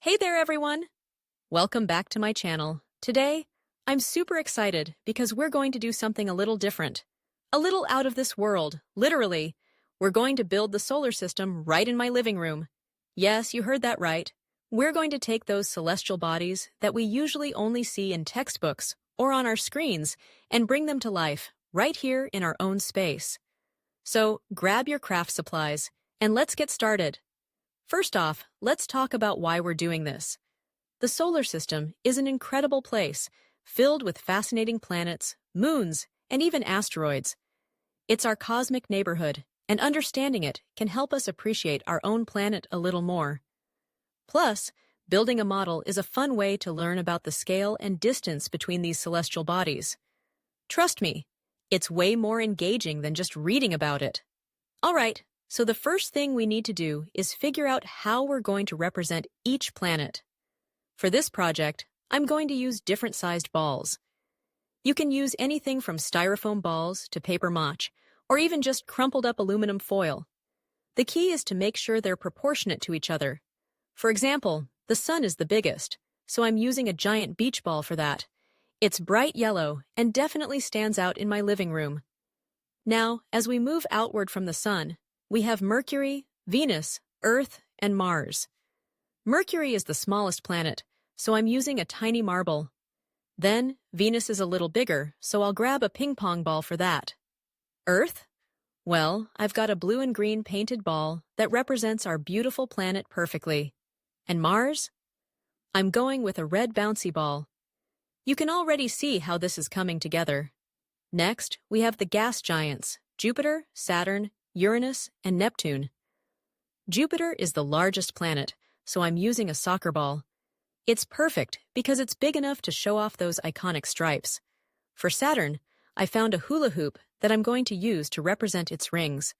Hey there, everyone! Welcome back to my channel. Today, I'm super excited because we're going to do something a little different. A little out of this world, literally. We're going to build the solar system right in my living room. Yes, you heard that right. We're going to take those celestial bodies that we usually only see in textbooks or on our screens and bring them to life right here in our own space. So, grab your craft supplies and let's get started. First off, let's talk about why we're doing this. The solar system is an incredible place, filled with fascinating planets, moons, and even asteroids. It's our cosmic neighborhood, and understanding it can help us appreciate our own planet a little more. Plus, building a model is a fun way to learn about the scale and distance between these celestial bodies. Trust me, it's way more engaging than just reading about it. All right. So the first thing we need to do is figure out how we're going to represent each planet. For this project, I'm going to use different sized balls. You can use anything from styrofoam balls to paper mache, or even just crumpled up aluminum foil. The key is to make sure they're proportionate to each other. For example, the sun is the biggest, so I'm using a giant beach ball for that. It's bright yellow and definitely stands out in my living room. Now, as we move outward from the sun, we have Mercury, Venus, Earth, and Mars. Mercury is the smallest planet, so I'm using a tiny marble. Then, Venus is a little bigger, so I'll grab a ping-pong ball for that. Earth? Well, I've got a blue and green painted ball that represents our beautiful planet perfectly. And Mars? I'm going with a red bouncy ball. You can already see how this is coming together. Next, we have the gas giants, Jupiter, Saturn, Uranus, and Neptune. Jupiter is the largest planet, so I'm using a soccer ball. It's perfect because it's big enough to show off those iconic stripes. For Saturn, I found a hula hoop that I'm going to use to represent its rings.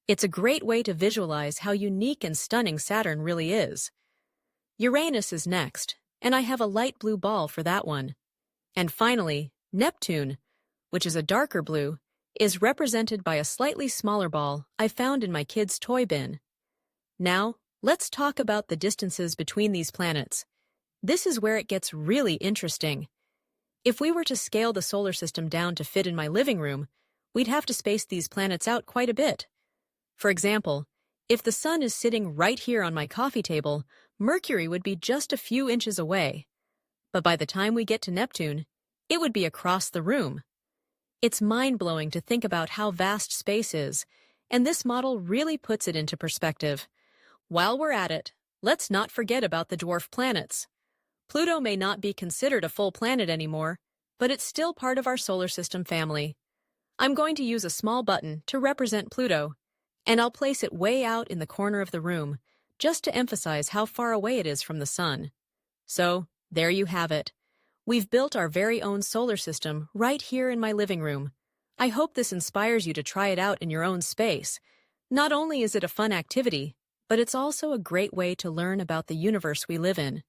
It's a great way to visualize how unique and stunning Saturn really is. Uranus is next, and I have a light blue ball for that one. And finally, Neptune, which is a darker blue, is represented by a slightly smaller ball I found in my kids' toy bin. Now, let's talk about the distances between these planets. This is where it gets really interesting. If we were to scale the solar system down to fit in my living room, we'd have to space these planets out quite a bit. For example, if the sun is sitting right here on my coffee table, Mercury would be just a few inches away. But by the time we get to Neptune, it would be across the room. It's mind-blowing to think about how vast space is, and this model really puts it into perspective. While we're at it, let's not forget about the dwarf planets. Pluto may not be considered a full planet anymore, but it's still part of our solar system family. I'm going to use a small button to represent Pluto, and I'll place it way out in the corner of the room, just to emphasize how far away it is from the sun. So, there you have it. We've built our very own solar system right here in my living room. I hope this inspires you to try it out in your own space. Not only is it a fun activity, but it's also a great way to learn about the universe we live in.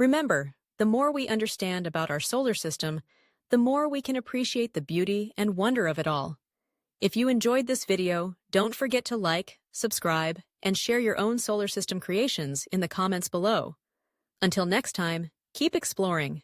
Remember, the more we understand about our solar system, the more we can appreciate the beauty and wonder of it all. If you enjoyed this video, don't forget to like, subscribe, and share your own solar system creations in the comments below. Until next time, keep exploring.